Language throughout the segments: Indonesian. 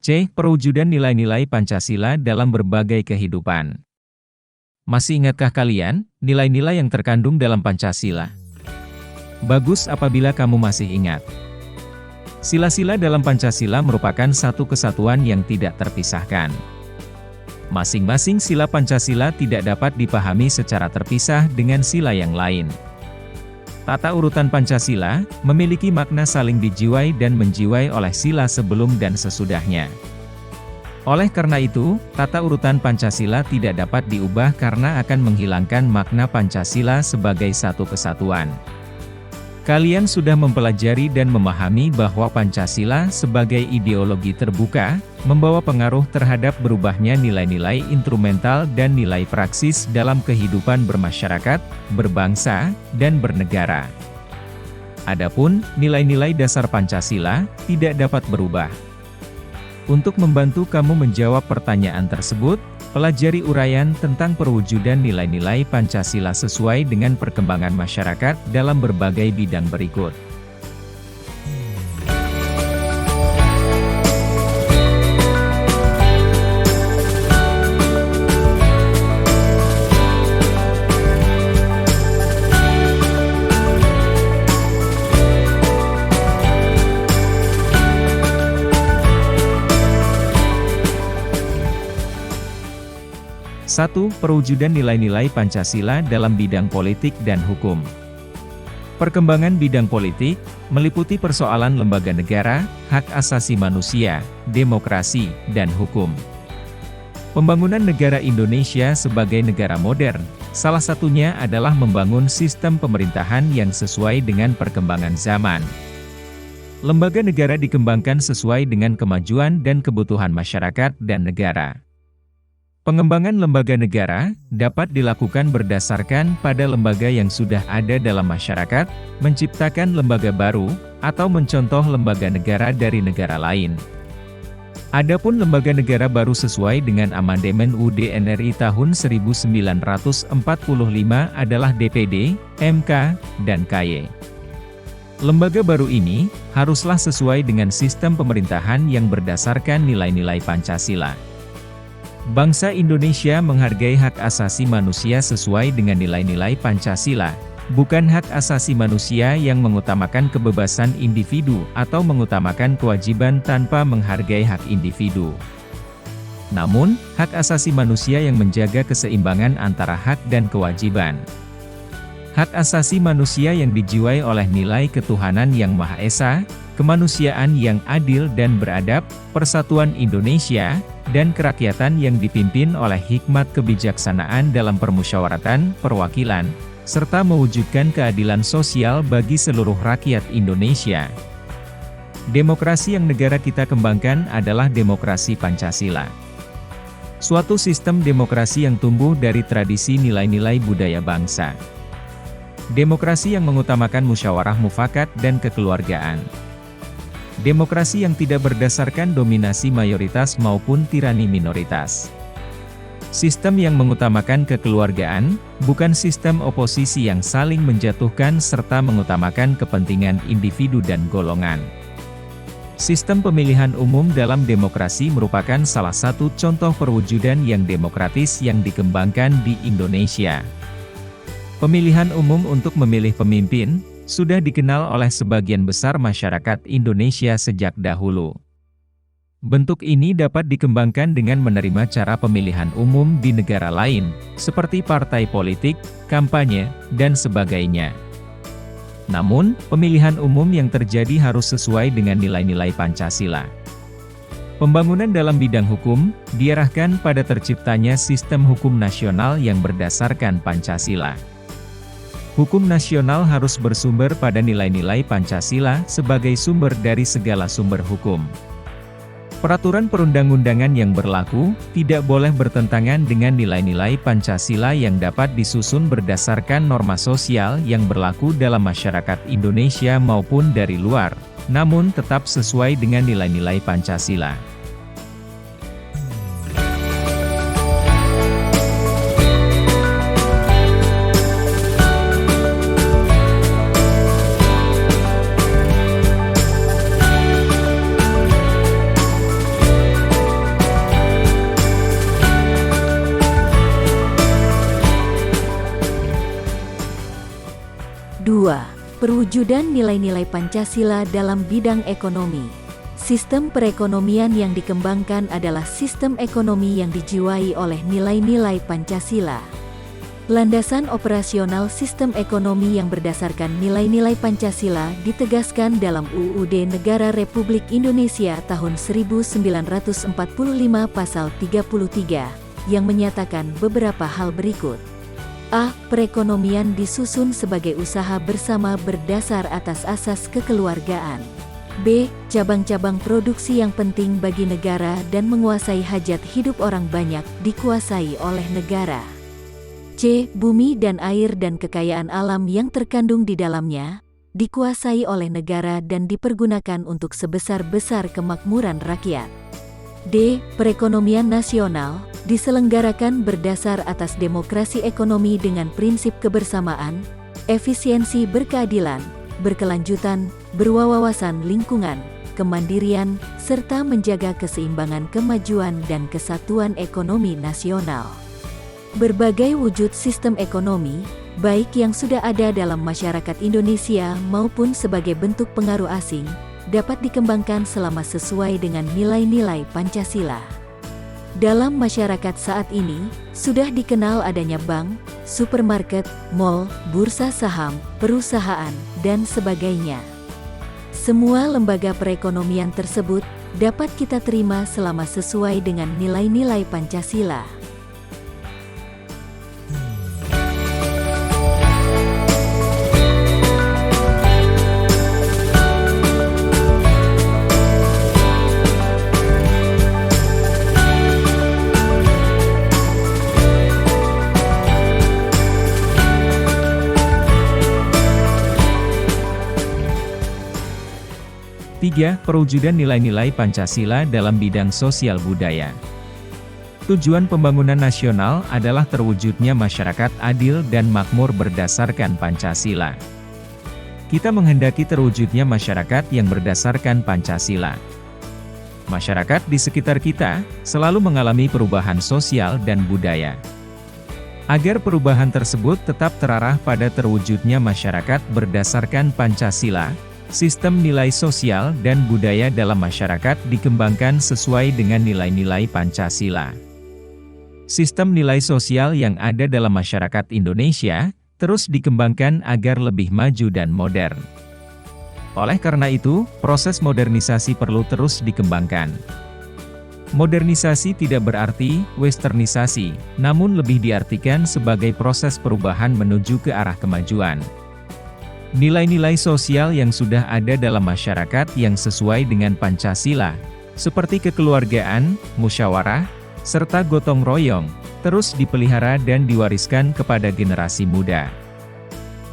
C. Perwujudan nilai-nilai Pancasila dalam berbagai kehidupan. Masih ingatkah kalian, nilai-nilai yang terkandung dalam Pancasila? Bagus apabila kamu masih ingat. Sila-sila dalam Pancasila merupakan satu kesatuan yang tidak terpisahkan. Masing-masing sila Pancasila tidak dapat dipahami secara terpisah dengan sila yang lain. Tata urutan Pancasila memiliki makna saling dijiwai dan menjiwai oleh sila sebelum dan sesudahnya. Oleh karena itu, tata urutan Pancasila tidak dapat diubah karena akan menghilangkan makna Pancasila sebagai satu kesatuan. Kalian sudah mempelajari dan memahami bahwa Pancasila sebagai ideologi terbuka, membawa pengaruh terhadap berubahnya nilai-nilai instrumental dan nilai praksis dalam kehidupan bermasyarakat, berbangsa, dan bernegara. Adapun, nilai-nilai dasar Pancasila tidak dapat berubah. Untuk membantu kamu menjawab pertanyaan tersebut, pelajari uraian tentang perwujudan nilai-nilai Pancasila sesuai dengan perkembangan masyarakat dalam berbagai bidang berikut. Satu. Perwujudan nilai-nilai Pancasila dalam bidang politik dan hukum. Perkembangan bidang politik meliputi persoalan lembaga negara, hak asasi manusia, demokrasi, dan hukum. Pembangunan negara Indonesia sebagai negara modern, salah satunya adalah membangun sistem pemerintahan yang sesuai dengan perkembangan zaman. Lembaga negara dikembangkan sesuai dengan kemajuan dan kebutuhan masyarakat dan negara. Pengembangan lembaga negara dapat dilakukan berdasarkan pada lembaga yang sudah ada dalam masyarakat, menciptakan lembaga baru, atau mencontoh lembaga negara dari negara lain. Adapun lembaga negara baru sesuai dengan amandemen UUD NRI tahun 1945 adalah DPD, MK, dan KY. Lembaga baru ini haruslah sesuai dengan sistem pemerintahan yang berdasarkan nilai-nilai Pancasila. Bangsa Indonesia menghargai hak asasi manusia sesuai dengan nilai-nilai Pancasila, bukan hak asasi manusia yang mengutamakan kebebasan individu atau mengutamakan kewajiban tanpa menghargai hak individu. Namun, hak asasi manusia yang menjaga keseimbangan antara hak dan kewajiban. Hak asasi manusia yang dijiwai oleh nilai ketuhanan yang Maha Esa, kemanusiaan yang adil dan beradab, persatuan Indonesia, dan kerakyatan yang dipimpin oleh hikmat kebijaksanaan dalam permusyawaratan, perwakilan, serta mewujudkan keadilan sosial bagi seluruh rakyat Indonesia. Demokrasi yang negara kita kembangkan adalah demokrasi Pancasila. Suatu sistem demokrasi yang tumbuh dari tradisi nilai-nilai budaya bangsa. Demokrasi yang mengutamakan musyawarah mufakat dan kekeluargaan. Demokrasi yang tidak berdasarkan dominasi mayoritas maupun tirani minoritas. Sistem yang mengutamakan kekeluargaan, bukan sistem oposisi yang saling menjatuhkan serta mengutamakan kepentingan individu dan golongan. Sistem pemilihan umum dalam demokrasi merupakan salah satu contoh perwujudan yang demokratis yang dikembangkan di Indonesia. Pemilihan umum untuk memilih pemimpin sudah dikenal oleh sebagian besar masyarakat Indonesia sejak dahulu. Bentuk ini dapat dikembangkan dengan menerima cara pemilihan umum di negara lain, seperti partai politik, kampanye, dan sebagainya. Namun, pemilihan umum yang terjadi harus sesuai dengan nilai-nilai Pancasila. Pembangunan dalam bidang hukum diarahkan pada terciptanya sistem hukum nasional yang berdasarkan Pancasila. Hukum nasional harus bersumber pada nilai-nilai Pancasila sebagai sumber dari segala sumber hukum. Peraturan perundang-undangan yang berlaku tidak boleh bertentangan dengan nilai-nilai Pancasila yang dapat disusun berdasarkan norma sosial yang berlaku dalam masyarakat Indonesia maupun dari luar, namun tetap sesuai dengan nilai-nilai Pancasila. 2. Perwujudan nilai-nilai Pancasila dalam bidang ekonomi. Sistem perekonomian yang dikembangkan adalah sistem ekonomi yang dijiwai oleh nilai-nilai Pancasila. Landasan operasional sistem ekonomi yang berdasarkan nilai-nilai Pancasila ditegaskan dalam UUD Negara Republik Indonesia tahun 1945 pasal 33, yang menyatakan beberapa hal berikut. A. Perekonomian disusun sebagai usaha bersama berdasar atas asas kekeluargaan. B. Cabang-cabang produksi yang penting bagi negara dan menguasai hajat hidup orang banyak dikuasai oleh negara. C. Bumi dan air dan kekayaan alam yang terkandung di dalamnya dikuasai oleh negara dan dipergunakan untuk sebesar-besar kemakmuran rakyat. D. Perekonomian nasional diselenggarakan berdasar atas demokrasi ekonomi dengan prinsip kebersamaan, efisiensi berkeadilan, berkelanjutan, berwawasan lingkungan, kemandirian, serta menjaga keseimbangan kemajuan dan kesatuan ekonomi nasional. Berbagai wujud sistem ekonomi, baik yang sudah ada dalam masyarakat Indonesia maupun sebagai bentuk pengaruh asing, dapat dikembangkan selama sesuai dengan nilai-nilai Pancasila. Dalam masyarakat saat ini, sudah dikenal adanya bank, supermarket, mal, bursa saham, perusahaan, dan sebagainya. Semua lembaga perekonomian tersebut dapat kita terima selama sesuai dengan nilai-nilai Pancasila. Tiga. Perwujudan nilai-nilai Pancasila dalam bidang sosial budaya. Tujuan pembangunan nasional adalah terwujudnya masyarakat adil dan makmur berdasarkan Pancasila. Kita menghendaki terwujudnya masyarakat yang berdasarkan Pancasila. Masyarakat di sekitar kita selalu mengalami perubahan sosial dan budaya. Agar perubahan tersebut tetap terarah pada terwujudnya masyarakat berdasarkan Pancasila, sistem nilai sosial dan budaya dalam masyarakat dikembangkan sesuai dengan nilai-nilai Pancasila. Sistem nilai sosial yang ada dalam masyarakat Indonesia terus dikembangkan agar lebih maju dan modern. Oleh karena itu, proses modernisasi perlu terus dikembangkan. Modernisasi tidak berarti westernisasi, namun lebih diartikan sebagai proses perubahan menuju ke arah kemajuan. Nilai-nilai sosial yang sudah ada dalam masyarakat yang sesuai dengan Pancasila, seperti kekeluargaan, musyawarah, serta gotong royong, terus dipelihara dan diwariskan kepada generasi muda.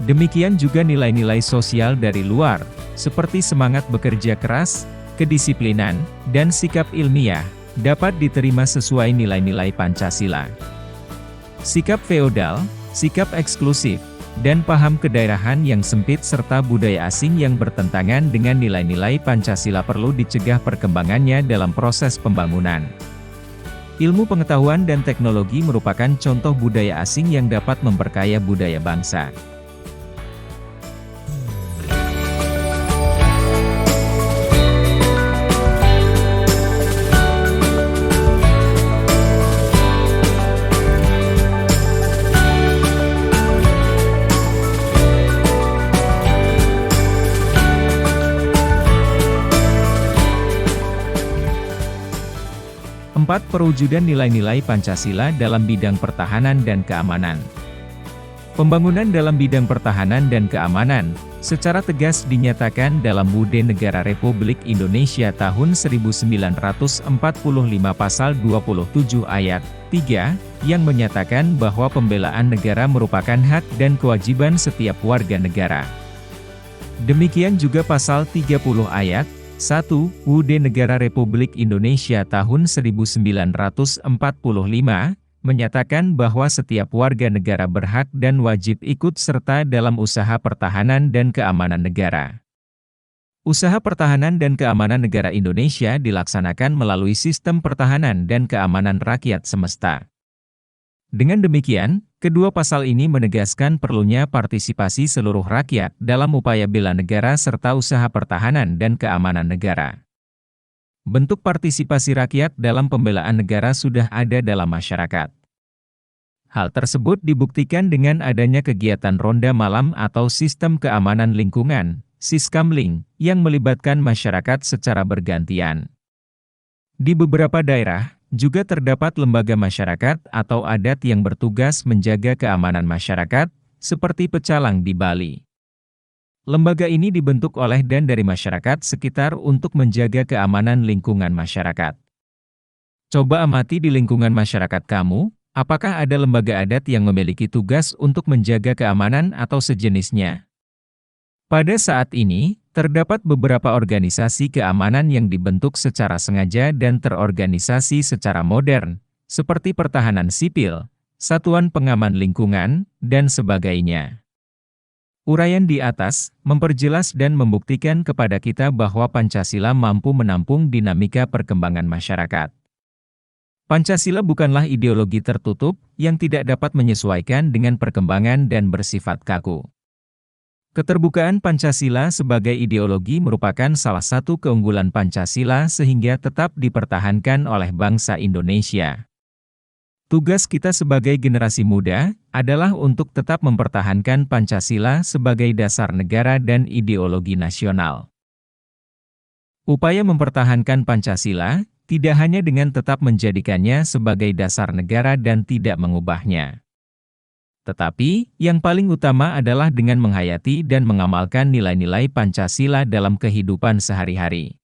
Demikian juga nilai-nilai sosial dari luar, seperti semangat bekerja keras, kedisiplinan, dan sikap ilmiah, dapat diterima sesuai nilai-nilai Pancasila. Sikap feodal, sikap eksklusif, dan paham kedaerahan yang sempit serta budaya asing yang bertentangan dengan nilai-nilai Pancasila perlu dicegah perkembangannya dalam proses pembangunan. Ilmu pengetahuan dan teknologi merupakan contoh budaya asing yang dapat memperkaya budaya bangsa. Empat. Perwujudan nilai-nilai Pancasila dalam bidang pertahanan dan keamanan. Pembangunan dalam bidang pertahanan dan keamanan, secara tegas dinyatakan dalam UUD Negara Republik Indonesia tahun 1945 pasal 27 ayat 3, yang menyatakan bahwa pembelaan negara merupakan hak dan kewajiban setiap warga negara. Demikian juga pasal 30 ayat 1. UUD Negara Republik Indonesia tahun 1945, menyatakan bahwa setiap warga negara berhak dan wajib ikut serta dalam usaha pertahanan dan keamanan negara. Usaha pertahanan dan keamanan negara Indonesia dilaksanakan melalui sistem pertahanan dan keamanan rakyat semesta. Dengan demikian, kedua pasal ini menegaskan perlunya partisipasi seluruh rakyat dalam upaya bela negara serta usaha pertahanan dan keamanan negara. Bentuk partisipasi rakyat dalam pembelaan negara sudah ada dalam masyarakat. Hal tersebut dibuktikan dengan adanya kegiatan ronda malam atau sistem keamanan lingkungan, Siskamling, yang melibatkan masyarakat secara bergantian. Di beberapa daerah, juga terdapat lembaga masyarakat atau adat yang bertugas menjaga keamanan masyarakat, seperti Pecalang di Bali. Lembaga ini dibentuk oleh dan dari masyarakat sekitar untuk menjaga keamanan lingkungan masyarakat. Coba amati di lingkungan masyarakat kamu, apakah ada lembaga adat yang memiliki tugas untuk menjaga keamanan atau sejenisnya? Pada saat ini, terdapat beberapa organisasi keamanan yang dibentuk secara sengaja dan terorganisasi secara modern, seperti pertahanan sipil, satuan pengaman lingkungan, dan sebagainya. Uraian di atas memperjelas dan membuktikan kepada kita bahwa Pancasila mampu menampung dinamika perkembangan masyarakat. Pancasila bukanlah ideologi tertutup yang tidak dapat menyesuaikan dengan perkembangan dan bersifat kaku. Keterbukaan Pancasila sebagai ideologi merupakan salah satu keunggulan Pancasila sehingga tetap dipertahankan oleh bangsa Indonesia. Tugas kita sebagai generasi muda adalah untuk tetap mempertahankan Pancasila sebagai dasar negara dan ideologi nasional. Upaya mempertahankan Pancasila tidak hanya dengan tetap menjadikannya sebagai dasar negara dan tidak mengubahnya. Tetapi, yang paling utama adalah dengan menghayati dan mengamalkan nilai-nilai Pancasila dalam kehidupan sehari-hari.